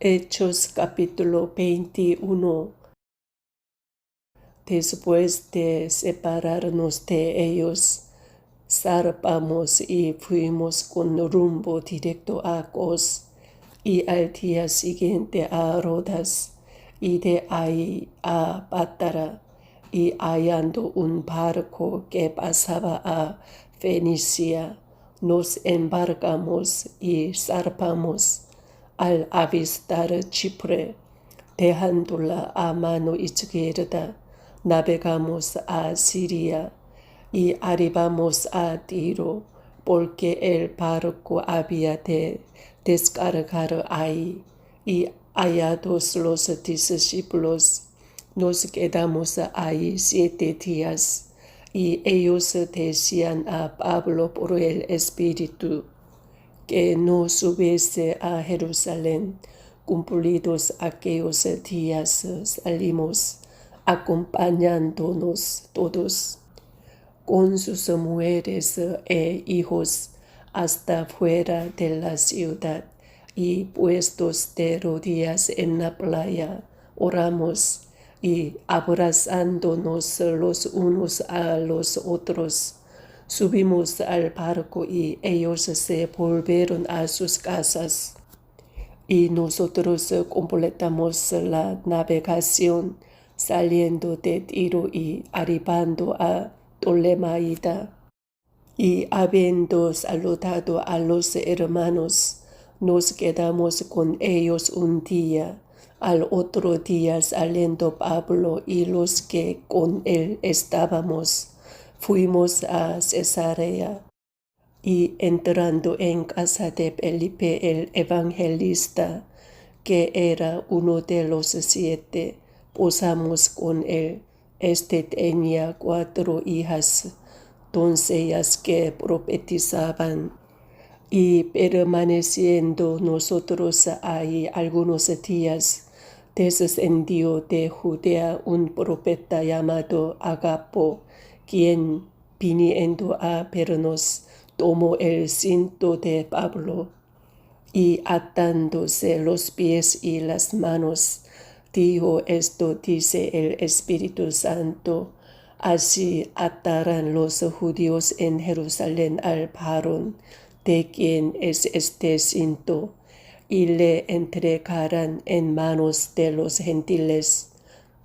Hechos capítulo 21. Después de separarnos de ellos, zarpamos y fuimos con rumbo directo a Kos, y al día siguiente a Rodas, y de ahí a Pátara, y hallando un barco que pasaba a Fenicia, nos embarcamos y zarpamos. Al avistar Chipre, dejándola a mano izquierda, navegamos a Siria y arribamos a Tiro, porque el barco había de descargar ahí. Y hallados los discípulos, nos quedamos ahí 7 días, y ellos decían a Pablo por el Espíritu que no subiese a Jerusalén. Cumplidos aquellos días, salimos, acompañándonos todos con sus mujeres e hijos hasta fuera de la ciudad, y puestos de rodillas en la playa, oramos, y abrazándonos los unos a los otros, subimos al barco, y ellos se volvieron a sus casas. Y nosotros completamos la navegación, saliendo de Tiro y arribando a Ptolemaida. Y habiendo saludado a los hermanos, nos quedamos con ellos un día. Al otro día, saliendo Pablo y los que con él estábamos, fuimos a Cesarea. Y entrando en casa de Felipe el evangelista, que era uno de los 7, posamos con él. Este tenía 4 hijas, doncellas que profetizaban. Y permaneciendo nosotros ahí algunos días, descendió de Judea un profeta llamado Agapo, quien, viniendo a vernos, tomó el cinto de Pablo, y atándose los pies y las manos, dijo: esto dice el Espíritu Santo: así atarán los judíos en Jerusalén al varón de quien es este cinto, y le entregarán en manos de los gentiles.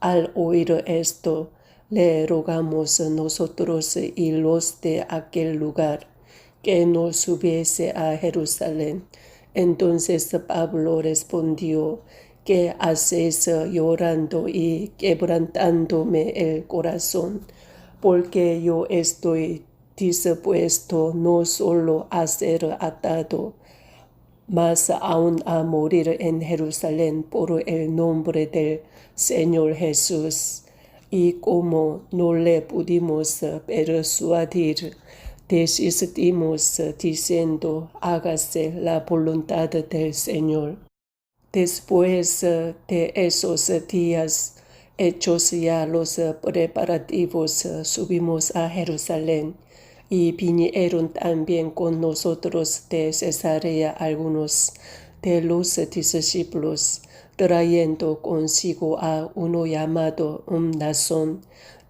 Al oír esto, le rogamos nosotros y los de aquel lugar que no subiese a Jerusalén. Entonces Pablo respondió: ¿qué hacéis llorando y quebrantándome el corazón? Porque yo estoy dispuesto no solo a ser atado, mas aún a morir en Jerusalén por el nombre del Señor Jesús. Y como no le pudimos persuadir, desistimos diciendo: hágase la voluntad del Señor. Después de esos días, hechos ya los preparativos, subimos a Jerusalén, y vinieron también con nosotros de Cesarea algunos de los discípulos, trayendo consigo a uno llamado Mnasón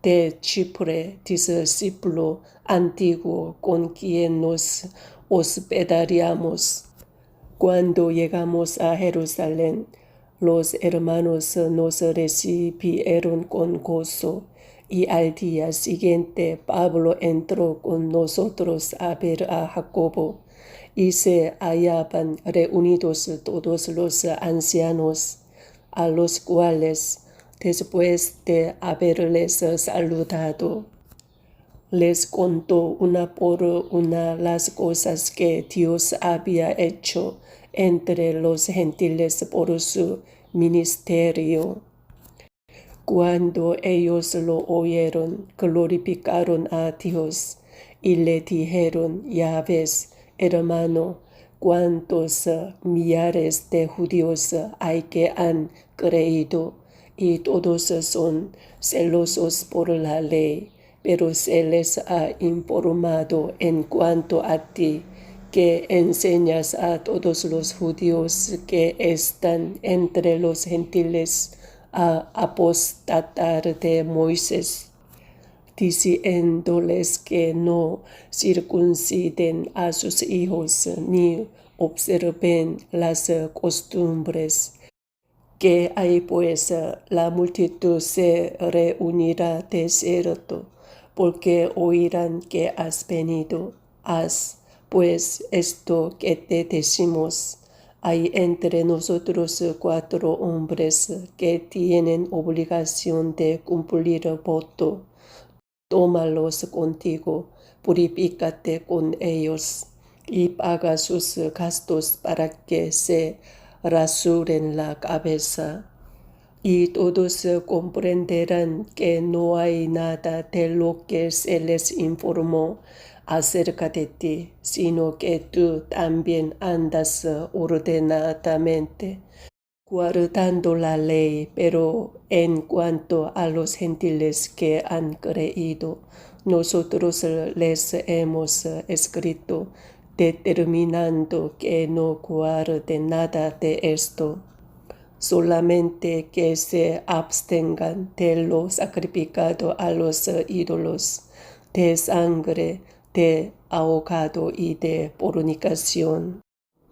de Chipre, discípulo antiguo, con quien nos hospedaríamos. Cuando llegamos a Jerusalén, los hermanos nos recibieron con gozo, y al día siguiente Pablo entró con nosotros a ver a Jacobo, y se hallaban reunidos todos los ancianos, a los cuales, después de haberles saludado, les contó una por una las cosas que Dios había hecho entre los gentiles por su ministerio. Cuando ellos lo oyeron, glorificaron a Dios y le dijeron: ya ves, hermano, cuántos millares de judíos hay que han creído, y todos son celosos por la ley. Pero se les ha informado en cuanto a ti, que enseñas a todos los judíos que están entre los gentiles a apostatar de Moisés, diciéndoles que no circunciden a sus hijos ni observen las costumbres. Que hay pues la multitud se reunirá de cierto, porque oirán que has venido. Haz pues esto que te decimos. Hay entre nosotros 4 hombres que tienen obligación de cumplir voto. Tómalos contigo, purifícate con ellos y paga sus gastos para que se rasuren la cabeza. Y todos comprenderán que no hay nada de lo que se les informó acerca de ti, sino que tú también andas ordenadamente, guardando la ley. Pero en cuanto a los gentiles que han creído, nosotros les hemos escrito, determinando que no guarden nada de esto, solamente que se abstengan de lo sacrificado a los ídolos, de sangre, de ahogado y de fornicación.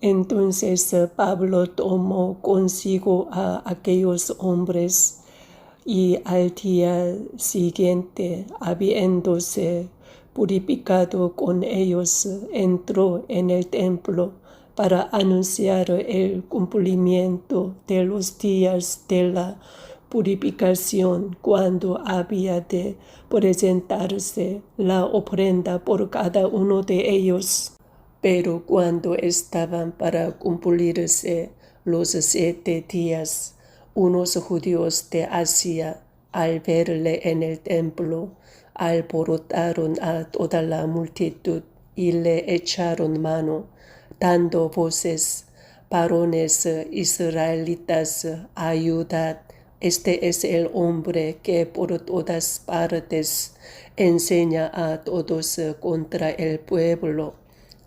Entonces Pablo tomó consigo a aquellos hombres y al día siguiente, habiéndose purificado con ellos, entró en el templo para anunciar el cumplimiento de los días de la purificación, cuando había de presentarse la ofrenda por cada uno de ellos. Pero cuando estaban para cumplirse los 7 días, unos judíos de Asia, al verle en el templo, alborotaron a toda la multitud y le echaron mano, dando voces: varones israelitas, ayudad. Este es el hombre que por todas partes enseña a todos contra el pueblo,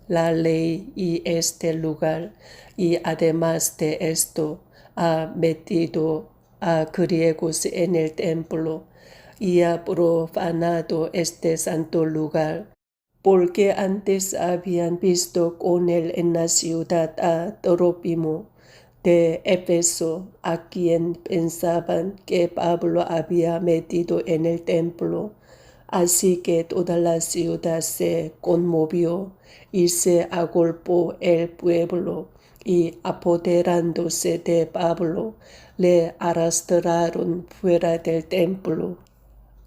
la ley y este lugar, y además de esto ha metido a griegos en el templo y ha profanado este santo lugar, porque antes habían visto con él en la ciudad a Trófimo de Éfeso, a quien pensaban que Pablo había metido en el templo. Así que toda la ciudad se conmovió y se agolpó el pueblo, y apoderándose de Pablo, le arrastraron fuera del templo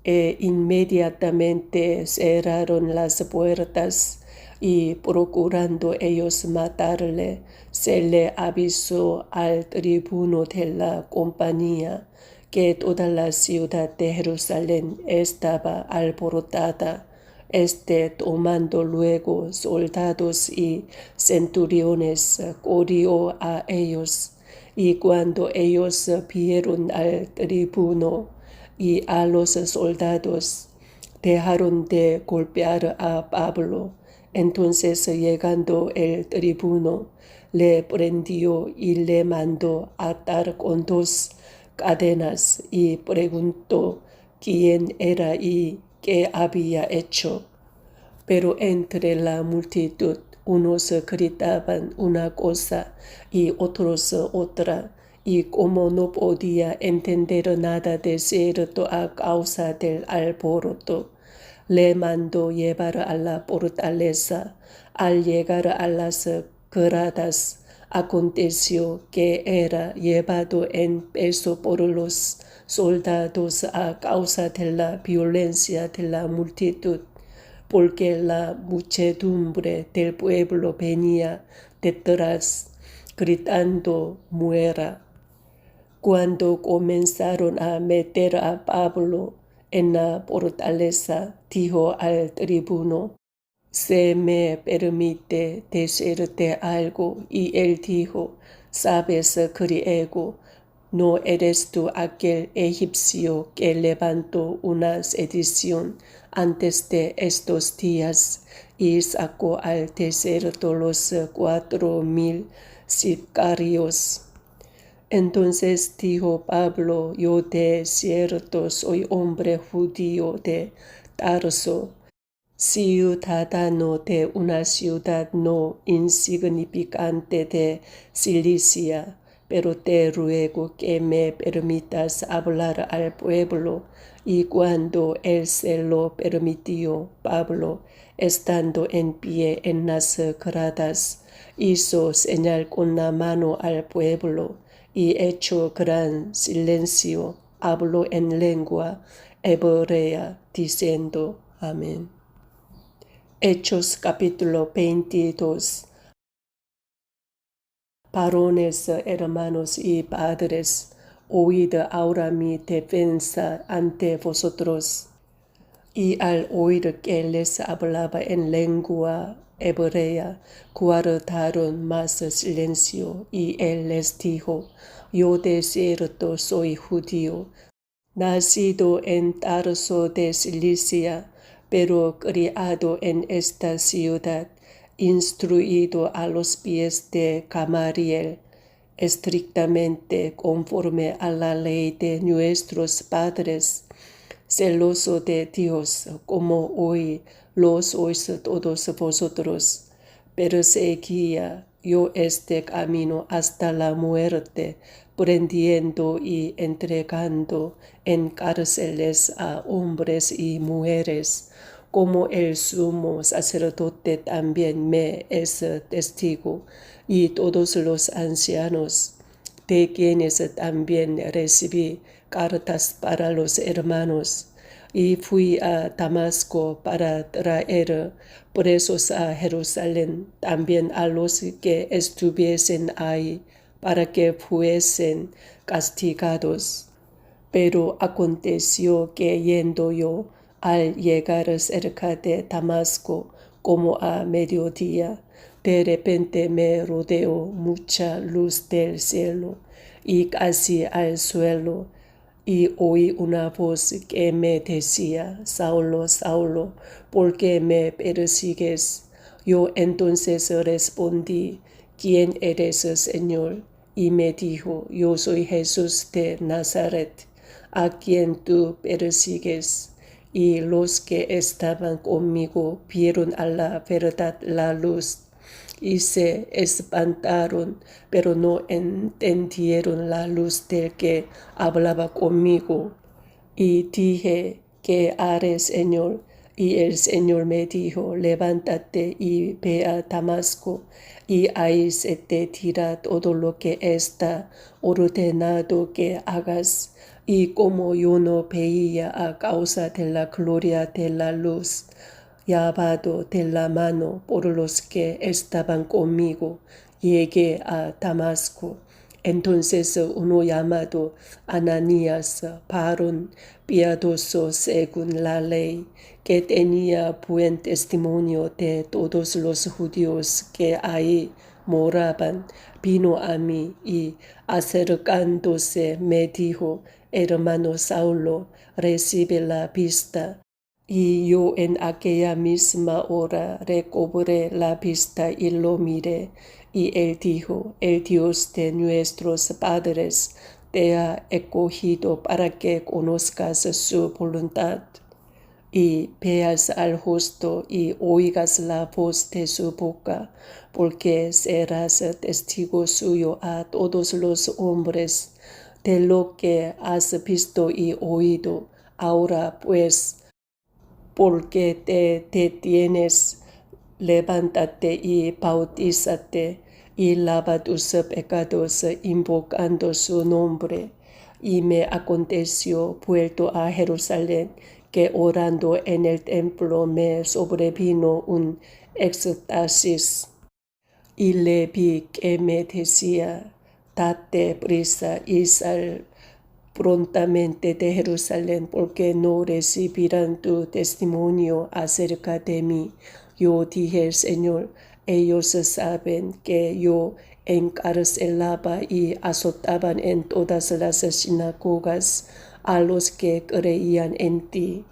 e inmediatamente cerraron las puertas, y procurando ellos matarle, se le avisó al tribuno de la compañía que toda la ciudad de Jerusalén estaba alborotada. Tomando luego soldados y centuriones, corrió a ellos, y cuando ellos vieron al tribuno y a los soldados, dejaron de golpear a Pablo. Entonces, llegando el tribuno, le prendió y le mandó atar con 2 cadenas, y preguntó quién era y qué había hecho. Pero entre la multitud unos gritaban una cosa y otros otra, y como no podía entender nada de cierto a causa del alboroto, le mandó llevar a la fortaleza. Al llegar a las gradas, aconteció que era llevado en peso por los soldados a causa de la violencia de la multitud, porque la muchedumbre del pueblo venía detrás, gritando: muera. Cuando comenzaron a meter a Pablo en la fortaleza, dijo al tribuno: ¿se me permite decirte algo? Y él dijo: ¿sabes griego? ¿No eres tú aquel egipcio que levantó una sedición antes de estos días y sacó al desierto los 4,000 sicarios? Entonces dijo Pablo: yo de cierto soy hombre judío de Tarso, ciudadano de una ciudad no insignificante de Cilicia, pero te ruego que me permitas hablar al pueblo. Y cuando él se lo permitió, Pablo, estando en pie en las gradas, hizo señal con la mano al pueblo, y hecho gran silencio, habló en lengua hebrea, diciendo: Amén. Hechos capítulo 22. Varones, hermanos y padres, oíd ahora mi defensa ante vosotros. Y al oír que les hablaba en lengua hebrea, guardaron más silencio, y él les dijo: yo de cierto soy judío, nacido en Tarso de Cilicia, pero criado en esta ciudad, instruido a los pies de Gamaliel, estrictamente conforme a la ley de nuestros padres, celoso de Dios, como hoy lo sois todos vosotros. Perseguía yo este camino hasta la muerte, prendiendo y entregando en cárceles a hombres y mujeres, como el sumo sacerdote también me es testigo, y todos los ancianos, de quienes también recibí cartas para los hermanos. Y fui a Damasco para traer presos a Jerusalén, también a los que estuviesen ahí, para que fuesen castigados. Pero aconteció que yendo yo, al llegar cerca de Damasco, como a mediodía, de repente me rodeó mucha luz del cielo, y casi al suelo, y oí una voz que me decía: Saulo, Saulo, ¿por qué me persigues? Yo entonces respondí: ¿quién eres, Señor? Y me dijo: yo soy Jesús de Nazaret, a quien tú persigues. Y los que estaban conmigo vieron a la verdad la luz, y se espantaron, pero no entendieron la luz del que hablaba conmigo. Y dije: ¿qué haré, Señor? Y el Señor me dijo: levántate y ve a Damasco, y ahí se te dirá todo lo que está ordenado que hagas. Y como yo no veía a causa de la gloria de la luz, llevado de la mano por los que estaban conmigo, llegué a Damasco. Entonces uno llamado Ananías, varón piadoso según la ley, que tenía buen testimonio de todos los judíos que ahí moraban, vino a mí y, acercándose, me dijo: hermano Saulo, recibe la vista. Y yo en aquella misma hora recobré la vista y lo miré. Y él dijo: el Dios de nuestros padres te ha escogido para que conozcas su voluntad, y veas al justo y oigas la voz de su boca, porque serás testigo suyo a todos los hombres de lo que has visto y oído. Ahora pues, porque te detienes, levántate y bautízate, y lava tus pecados invocando su nombre. Y me aconteció, vuelto a Jerusalén, que orando en el templo me sobrevino un éxtasis, y le vi que me decía: date prisa y sal prontamente de Jerusalén, porque no recibirán tu testimonio acerca de mí. Yo dije: Señor, ellos saben que yo encarcelaba y azotaban en todas las sinagogas a los que creían en ti.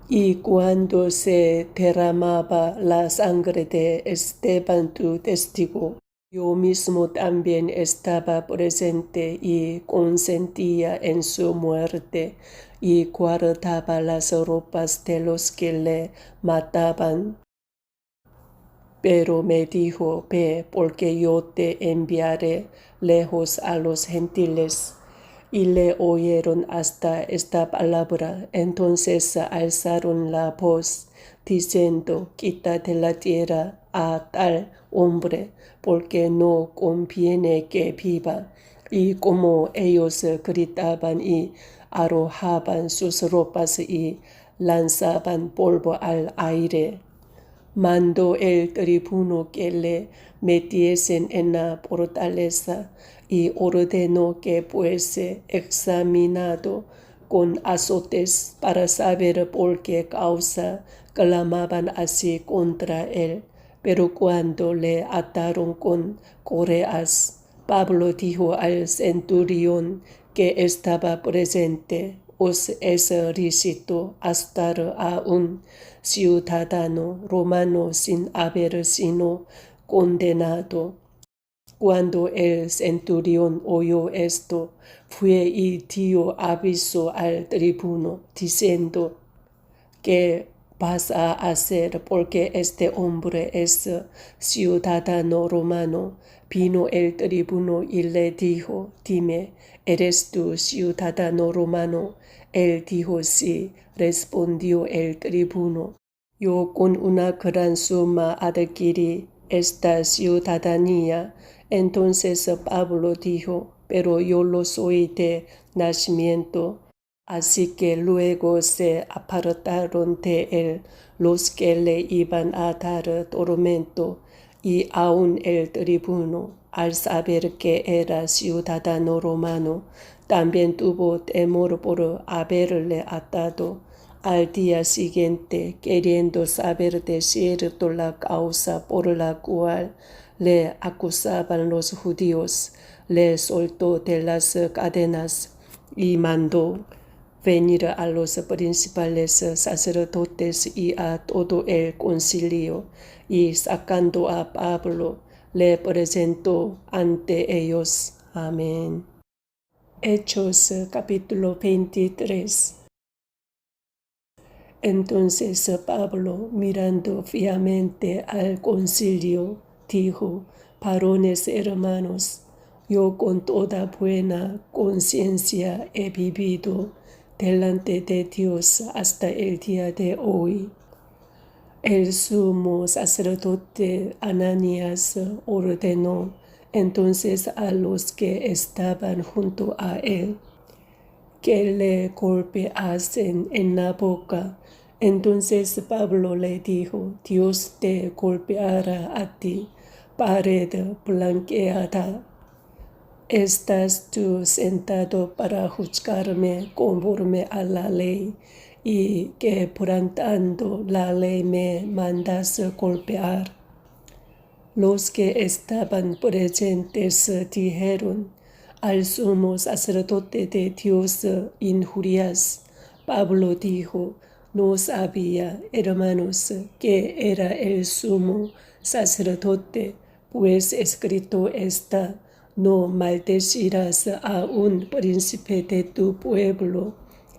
Y cuando se derramaba la sangre de Esteban tu testigo, yo mismo también estaba presente y consentía en su muerte y guardaba las ropas de los que le mataban. Pero me dijo, ve, porque yo te enviaré lejos a los gentiles. Y le oyeron hasta esta palabra. Entonces alzaron la voz, diciendo, quita de la tierra a tal hombre, porque no conviene que viva. Y como ellos gritaban y arrojaban sus ropas y lanzaban polvo al aire, mandó el tribuno que le metiesen en la fortaleza y ordenó que fuese examinado con azotes para saber por qué causa clamaban así contra él. Pero cuando le ataron con correas, Pablo dijo al centurión que estaba presente, os es lícito astar a un ciudadano romano sin haber sido condenado. Cuando el centurión oyó esto, fue y dio aviso al tribuno, diciendo, ¿qué vas a hacer? Porque este hombre es ciudadano romano. Vino el tribuno y le dijo, dime, ¿eres tú ciudadano romano? Él dijo, sí. Respondió el tribuno, yo con una gran suma adquirí esta ciudadanía. Entonces Pablo dijo, pero yo lo soy de nacimiento. Así que luego se apartaron de él los que le iban a dar tormento, y aun el tribuno, al saber que era ciudadano romano, también tuvo temor por haberle atado. Al día siguiente, queriendo saber de cierto la causa por la cual le acusaban los judíos, le soltó de las cadenas y mandó venir a los principales sacerdotes y a todo el concilio, y sacando a Pablo, le presentó ante ellos. Amén. Hechos capítulo 23. Entonces Pablo, mirando fijamente al concilio, dijo, varones hermanos, yo con toda buena conciencia he vivido delante de Dios hasta el día de hoy. El sumo sacerdote Ananías ordenó entonces a los que estaban junto a él que le golpeasen en la boca. Entonces Pablo le dijo, Dios te golpeará a ti, pared blanqueada. ¿Estás tú sentado para juzgarme conforme a la ley, y quebrantando la ley me mandas golpear? Los que estaban presentes dijeron, al sumo sacerdote de Dios injurias. Pablo dijo, no sabía, hermanos, que era el sumo sacerdote, pues escrito está, no maldecirás a un príncipe de tu pueblo.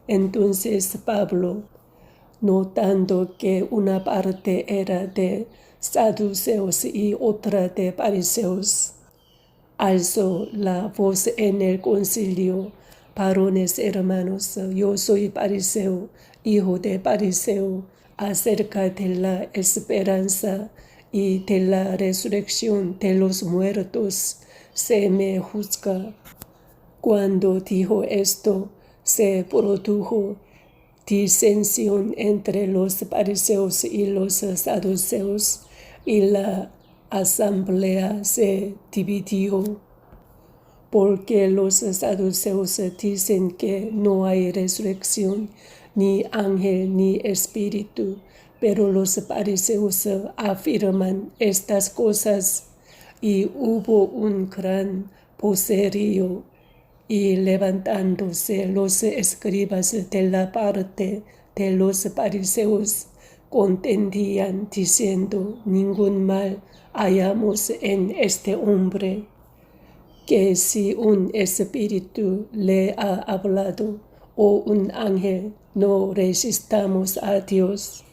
Entonces Pablo, notando que una parte era de saduceos y otra de fariseos, alzó la voz en el concilio, varones hermanos, yo soy fariseo, hijo de fariseo, acerca de la esperanza y de la resurrección de los muertos, se me juzga. Cuando dijo esto, se produjo disensión entre los fariseos y los saduceos, y la asamblea se dividió, porque los saduceos dicen que no hay resurrección, ni ángel, ni espíritu, pero los fariseos afirman estas cosas y hubo un gran vocerío, y levantándose los escribas de la parte de los fariseos, contendían diciendo: ningún mal hallamos en este hombre, que si un espíritu le ha hablado o un ángel, no resistamos a Dios.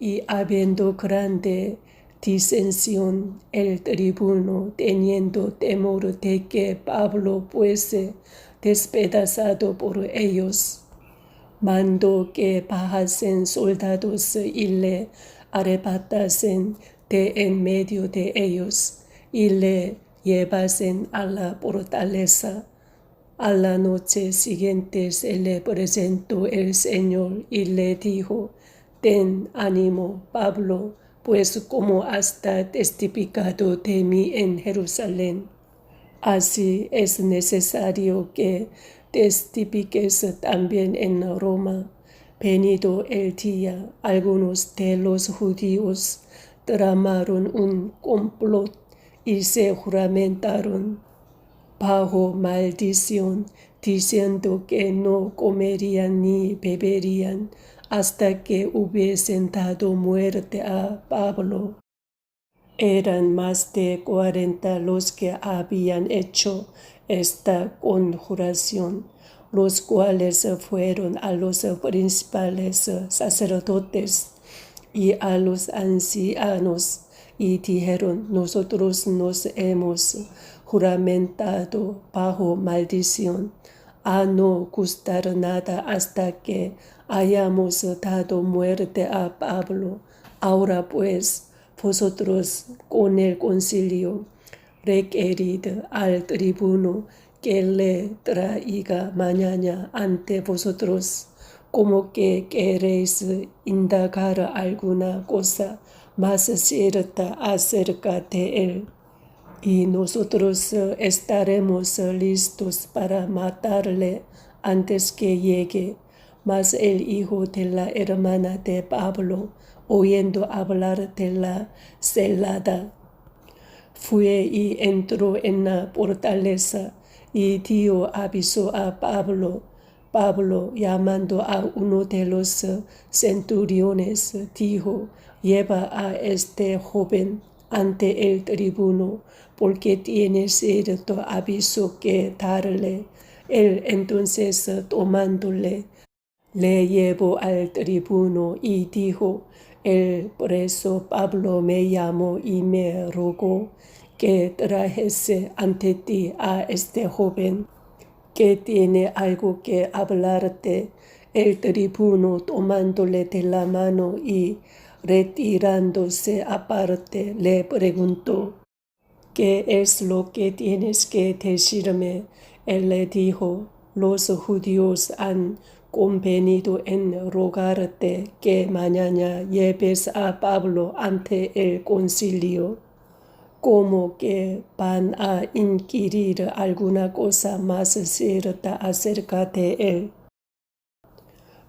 Y habiendo grande disensión, el tribuno, teniendo temor de que Pablo fuese despedazado por ellos, mandó que bajasen soldados y le arrebatasen de en medio de ellos y le llevasen a la fortaleza. A la noche siguiente se le presentó el Señor y le dijo: ten ánimo, Pablo, pues como has testificado de mí en Jerusalén, así es necesario que testifiques también en Roma. Venido el día, algunos de los judíos tramaron un complot y se juramentaron bajo maldición, diciendo que no comerían ni beberían hasta que hubiesen dado muerte a Pablo. Eran más de 40 los que habían hecho esta conjuración, los cuales fueron a los principales sacerdotes y a los ancianos y dijeron: nosotros nos hemos juramentado bajo maldición a no gustar nada hasta que hayamos dado muerte a Pablo. Ahora pues, vosotros con el concilio requerid al tribuno que le traiga mañana ante vosotros, como que queréis indagar alguna cosa más cierta acerca de él, y nosotros estaremos listos para matarle antes que llegue. Mas el hijo de la hermana de Pablo, oyendo hablar de la celada, fue y entró en la fortaleza y dio aviso a Pablo. Pablo, llamando a uno de los centuriones, dijo: lleva a este joven ante el tribuno, porque tiene cierto aviso que darle. Él entonces, tomándole, le llevó al tribuno y dijo: el preso Pablo me llamó y me rogó que trajese ante ti a este joven, que tiene algo que hablarte. El tribuno, tomándole de la mano y retirándose aparte, le preguntó: ¿qué es lo que tienes que decirme? Él le dijo: los judíos han convenido en rogarte que mañana lleves a Pablo ante el concilio, como que van a inquirir alguna cosa más cierta acerca de él.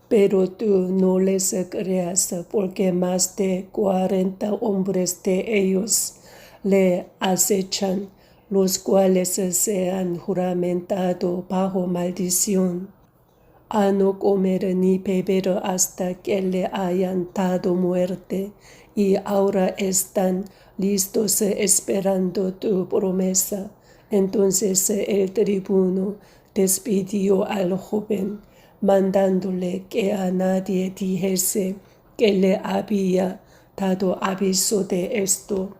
Pero tú no les creas, porque más de 40 hombres de ellos le acechan, los cuales se han juramentado bajo maldición a no comer ni beber hasta que le hayan dado muerte, y ahora están listos esperando tu promesa. Entonces el tribuno despidió al joven, mandándole que a nadie dijese que le había dado aviso de esto,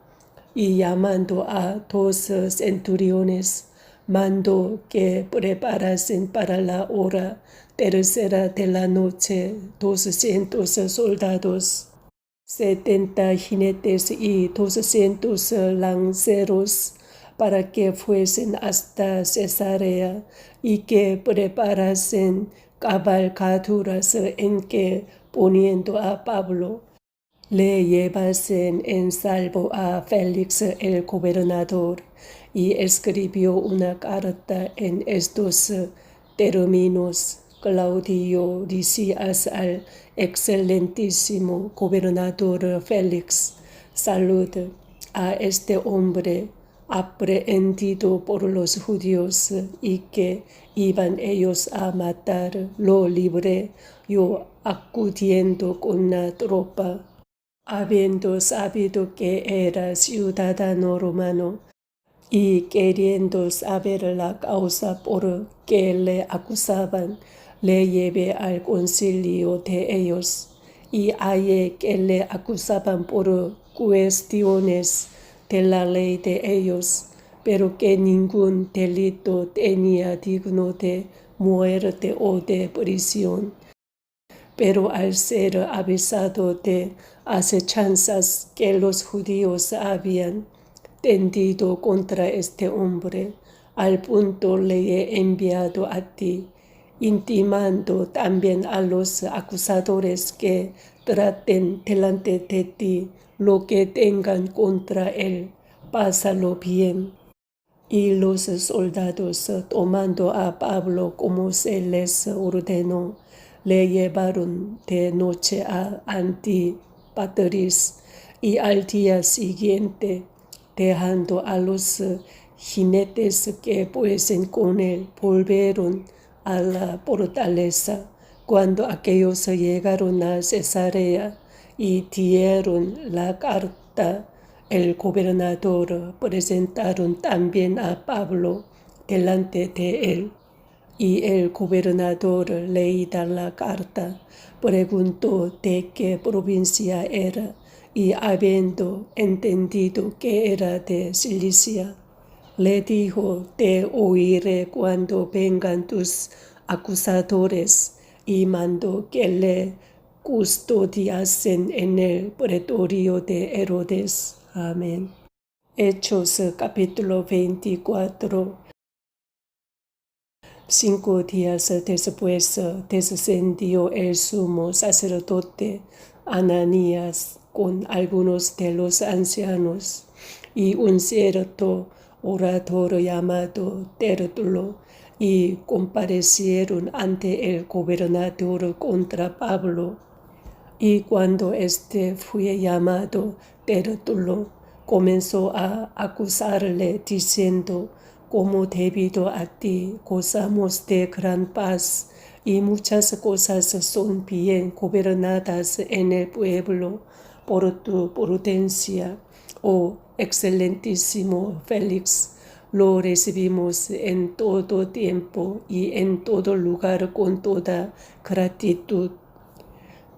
y llamando a 2 centuriones, mandó que preparasen para la hora tercera de la noche 200 soldados, 70 jinetes y 200 lanceros, para que fuesen hasta Cesarea y que preparasen cabalgaduras en que, poniendo a Pablo, le llevasen en salvo a Félix el gobernador. Y escribió una carta en estos términos: Claudio Lisias al excelentísimo gobernador Félix, salud a este hombre, aprehendido por los judíos y que iban ellos a matar, lo libré yo acudiendo con la tropa, habiendo sabido que era ciudadano romano y queriendo saber la causa por que le acusaban, le llevé al concilio de ellos y hallé que le acusaban por cuestiones de la ley de ellos, pero que ningún delito tenía digno de muerte o de prisión. Pero al ser avisado de acechanzas que los judíos habían tendido contra este hombre, al punto le he enviado a ti, intimando también a los acusadores que traten delante de ti lo que tengan contra él, pásalo bien. Y los soldados, tomando a Pablo como se les ordenó, le llevaron de noche a Antípatris y al día siguiente, dejando a los jinetes que fuesen con él, volvieron a la fortaleza. Cuando aquellos llegaron a Cesarea y dieron la carta, el gobernador presentaron también a Pablo delante de él. Y el gobernador, leída la carta, preguntó de qué provincia era, y habiendo entendido que era de Cilicia, le dijo: te oiré cuando vengan tus acusadores, y mandó que le custodiasen en el pretorio de Herodes. Amén. Hechos capítulo 24. 5 días después descendió el sumo sacerdote Ananías con algunos de los ancianos y un cierto orador llamado Tértulo, y comparecieron ante el gobernador contra Pablo. Y cuando éste fue llamado, Tértulo comenzó a acusarle diciendo: como debido a ti gozamos de gran paz, y muchas cosas son bien gobernadas en el pueblo por tu prudencia, oh excelentísimo Félix. Lo recibimos en todo tiempo y en todo lugar con toda gratitud.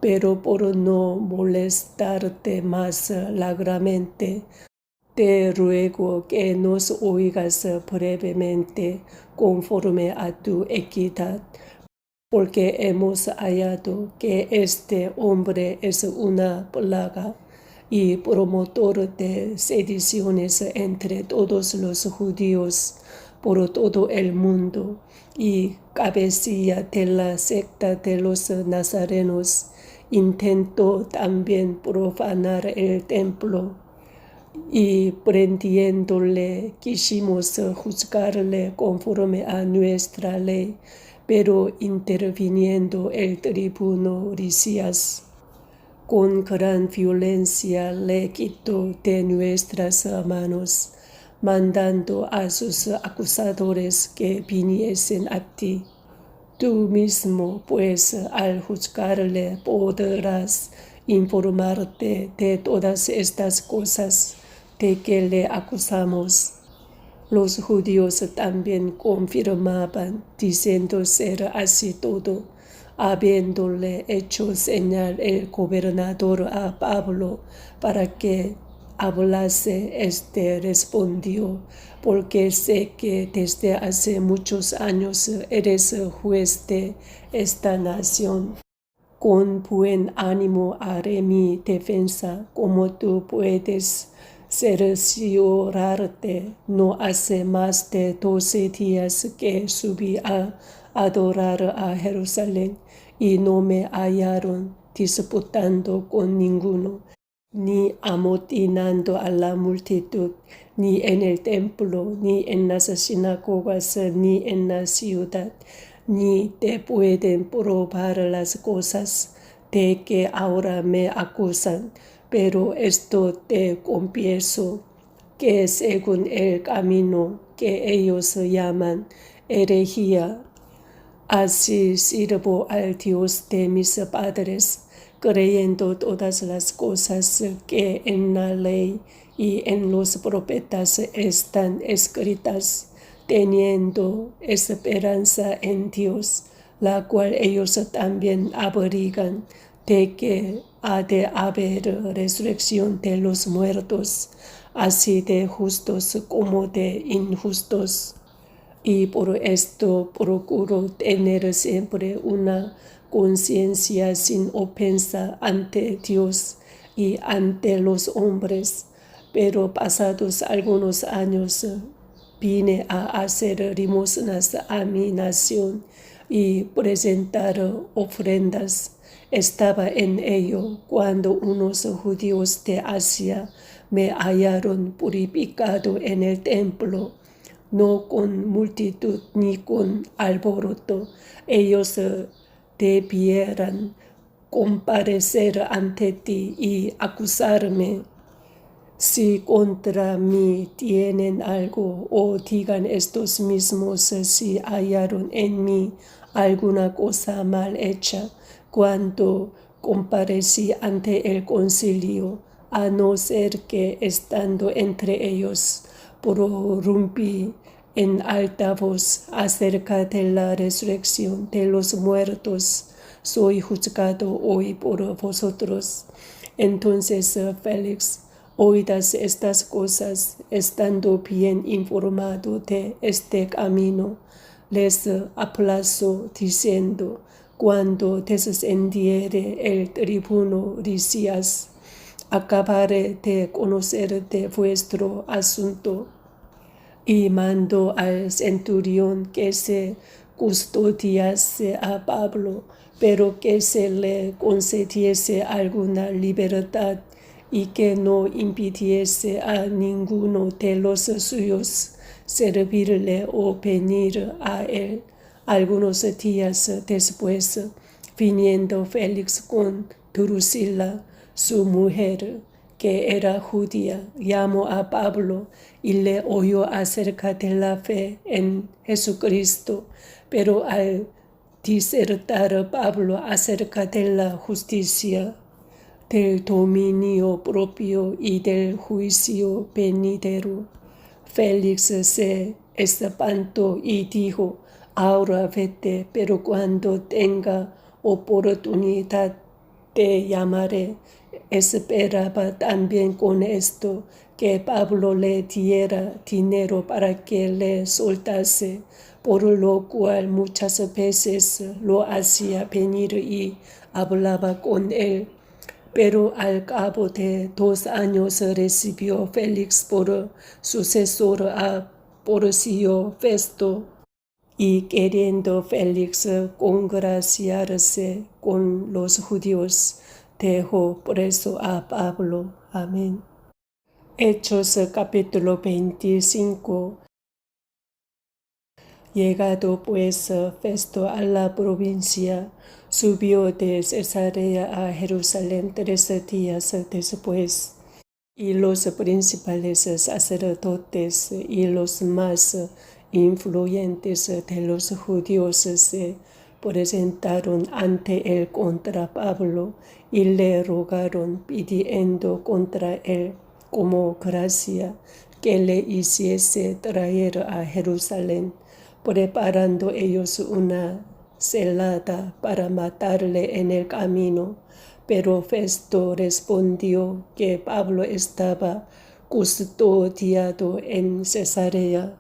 Pero por no molestarte más largamente, te ruego que nos oigas brevemente conforme a tu equidad, porque hemos hallado que este hombre es una plaga y promotor de sediciones entre todos los judíos por todo el mundo, y cabecilla de la secta de los nazarenos. Intentó también profanar el templo, y prendiéndole quisimos juzgarle conforme a nuestra ley, pero interviniendo el tribuno Lisias, con gran violencia le quitó de nuestras manos, mandando a sus acusadores que viniesen a ti. Tú mismo, pues, al juzgarle podrás informarte de todas estas cosas de que le acusamos. Los judíos también confirmaban, diciendo ser así todo. Habiéndole hecho señal el gobernador a Pablo para que hablase, este respondió: porque sé que desde hace muchos años eres juez de esta nación. Con buen ánimo haré mi defensa, como tú puedes cerciorarte. No hace más de 12 días que subí a adorar a Jerusalén, y no me hallaron disputando con ninguno, ni amotinando a la multitud, ni en el templo, ni en las sinagogas, ni en la ciudad. Ni te pueden probar las cosas de que ahora me acusan, pero esto te confieso, que según el camino que ellos llaman herejía, así sirvo al Dios de mis padres, creyendo todas las cosas que en la ley y en los profetas están escritas, teniendo esperanza en Dios, la cual ellos también abrigan, de que ha de haber resurrección de los muertos, así de justos como de injustos. Y por esto procuro tener siempre una conciencia sin ofensa ante Dios y ante los hombres. Pero pasados algunos años vine a hacer limosnas a mi nación y presentar ofrendas. Estaba en ello cuando unos judíos de Asia me hallaron purificado en el templo, no con multitud ni con alboroto. Ellos debieran comparecer ante ti y acusarme. Si contra mí tienen algo, o digan estos mismos si hallaron en mí alguna cosa mal hecha cuando comparecí ante el concilio, a no ser que estando entre ellos prorrumpí en alta voz acerca de la resurrección de los muertos, soy juzgado hoy por vosotros. Entonces Félix, oídas estas cosas, estando bien informado de este camino, les aplazó diciendo: cuando descendiere el tribuno Lisias, acabaré de conocer de vuestro asunto. Y mandó al centurión que se custodiase a Pablo, pero que se le concediese alguna libertad y que no impidiese a ninguno de los suyos servirle o venir a él. Algunos días después, viniendo Félix con Drusila, su mujer, que era judía, llamó a Pablo y le oyó acerca de la fe en Jesucristo, pero al disertar Pablo acerca de la justicia, del dominio propio y del juicio venidero, Félix se espantó y dijo: ahora vete, pero cuando tenga oportunidad te llamaré. Esperaba también con esto que Pablo le diera dinero para que le soltase, por lo cual muchas veces lo hacía venir y hablaba con él. Pero al cabo de 2 años recibió Félix por sucesor a Porcio Festo, y queriendo Félix congraciarse con los judíos, dejó preso a Pablo. Amén. Hechos capítulo 25. Llegado pues Festo a la provincia, subió de Cesarea a Jerusalén 3 días después. Y los principales sacerdotes y los más influyentes de los judíos se presentaron ante él contra Pablo y le rogaron, pidiendo contra él como gracia que le hiciese traer a Jerusalén, preparando ellos una celada para matarle en el camino. Pero Festo respondió que Pablo estaba custodiado en Cesarea,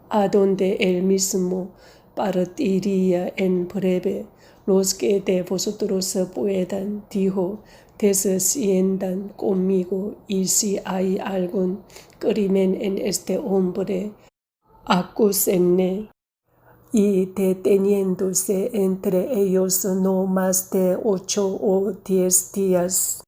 a donde él mismo partiría en breve. Los que de vosotros puedan, dijo, desciendan conmigo, y si hay algún crimen en este hombre, acúsenle. Y deteniéndose entre ellos no más de 8 o 10 días,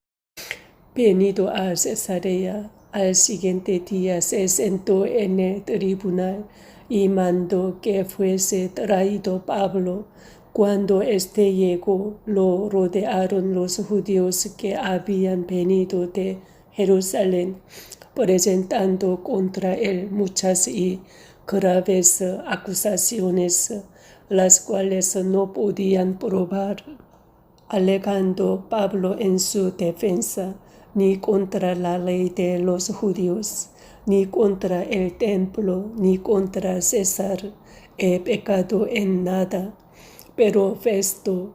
venido a Cesarea, al siguiente día se sentó en el tribunal y mandó que fuese traído Pablo. Cuando éste llegó, lo rodearon los judíos que habían venido de Jerusalén presentando contra él muchas y graves acusaciones, las cuales no podían probar, alegando Pablo en su defensa, ni contra la ley de los judíos, ni contra el templo, ni contra César he pecado en nada. Pero Festo,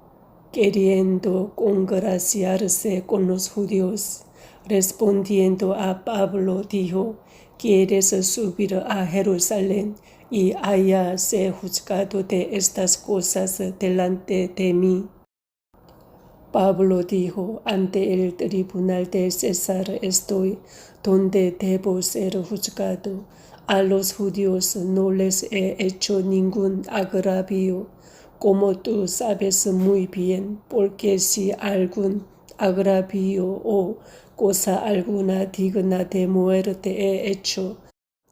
queriendo congraciarse con los judíos, respondiendo a Pablo, dijo: ¿Quieres subir a Jerusalén y allá ser juzgado de estas cosas delante de mí? Pablo dijo: ante el tribunal de César estoy, donde debo ser juzgado. A los judíos no les he hecho ningún agravio, como tú sabes muy bien, porque si algún agravio o cosa alguna digna de muerte he hecho,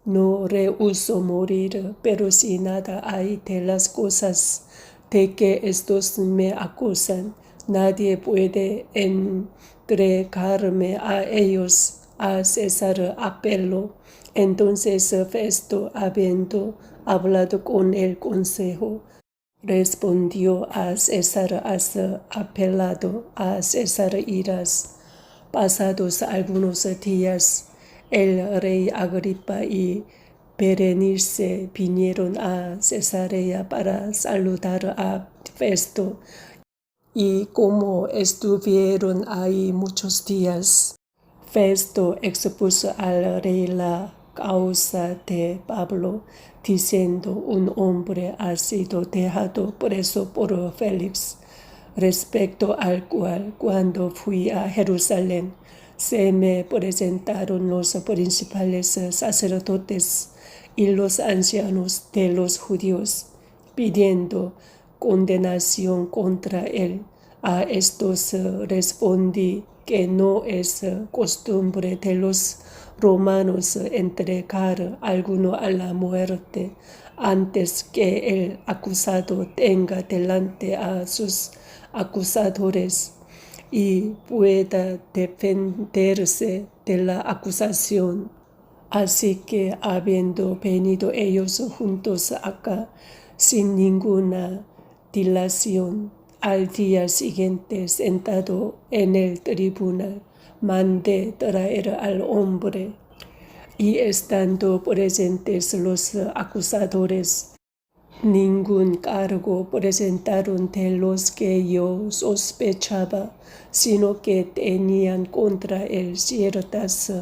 no rehúso morir. Pero si nada hay de las cosas de que estos me acusan, nadie puede entregarme a ellos. A César apelo. Entonces Festo, habiendo hablado con el consejo, respondió: a César has apelado, a César irás. Pasados algunos días, el rey Agripa y Berenice vinieron a Cesarea para saludar a Festo, y como estuvieron ahí muchos días, Festo expuso al rey la causa de Pablo, diciendo: un hombre ha sido dejado preso por Félix, respecto al cual, cuando fui a Jerusalén, se me presentaron los principales sacerdotes y los ancianos de los judíos, pidiendo condenación contra él. A estos respondí que no es costumbre de los romanos entregar a alguno a la muerte antes que el acusado tenga delante a sus acusadores y pueda defenderse de la acusación. Así que, habiendo venido ellos juntos acá sin ninguna dilación, al día siguiente, sentado en el tribunal, mandé traer al hombre, y estando presentes los acusadores, ningún cargo presentaron de los que yo sospechaba, sino que tenían contra él ciertas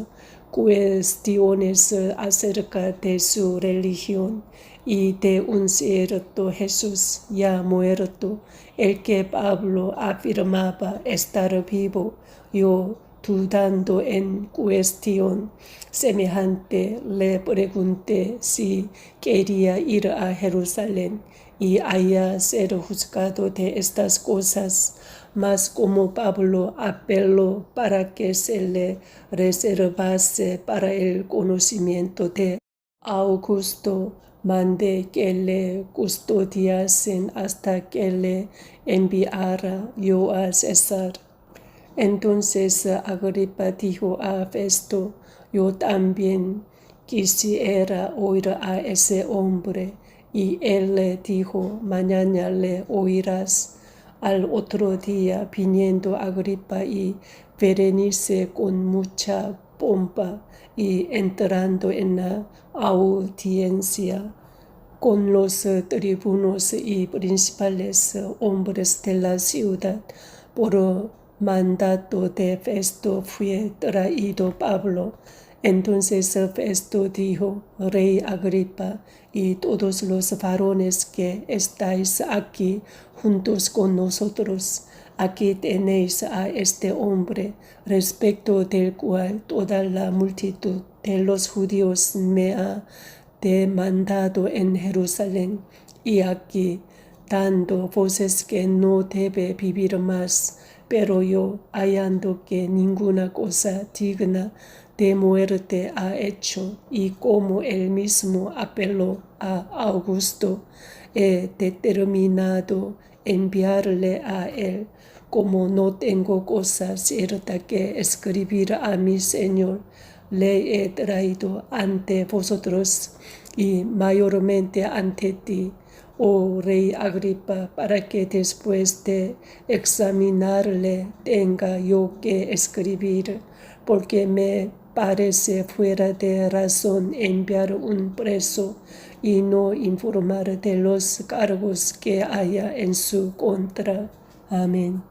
cuestiones acerca de su religión y de un cierto Jesús ya muerto, el que Pablo afirmaba estar vivo. Yo, dudando en cuestión semejante, le pregunté si quería ir a Jerusalén y allá ser juzgado de estas cosas. Mas como Pablo apeló para que se le reservase para el conocimiento de Augusto, mandé que le custodiasen hasta que le enviara yo a César. Entonces Agripa dijo a Festo: yo también quisiera oír a ese hombre. Y él le dijo: mañana le oirás. Al otro día, viniendo Agripa y Berenice con mucha pompa y entrando en la audiencia con los tribunos y principales hombres de la ciudad, por mandato de Festo fue traído Pablo. Entonces Festo dijo: Rey Agripa y todos los varones que estáis aquí juntos con nosotros, aquí tenéis a este hombre, respecto del cual toda la multitud de los judíos me ha demandado en Jerusalén, y aquí dando voces que no debe vivir más. Pero yo, hallando que ninguna cosa digna de muerte ha hecho, y como él mismo apeló a Augusto, he determinado enviarle a él, como no tengo cosa cierta que escribir a mi Señor, le he traído ante vosotros y mayormente ante ti, oh Rey Agripa, para que después de examinarle tenga yo que escribir, porque me parece fuera de razón enviar un preso y no informar de los cargos que haya en su contra. Amén.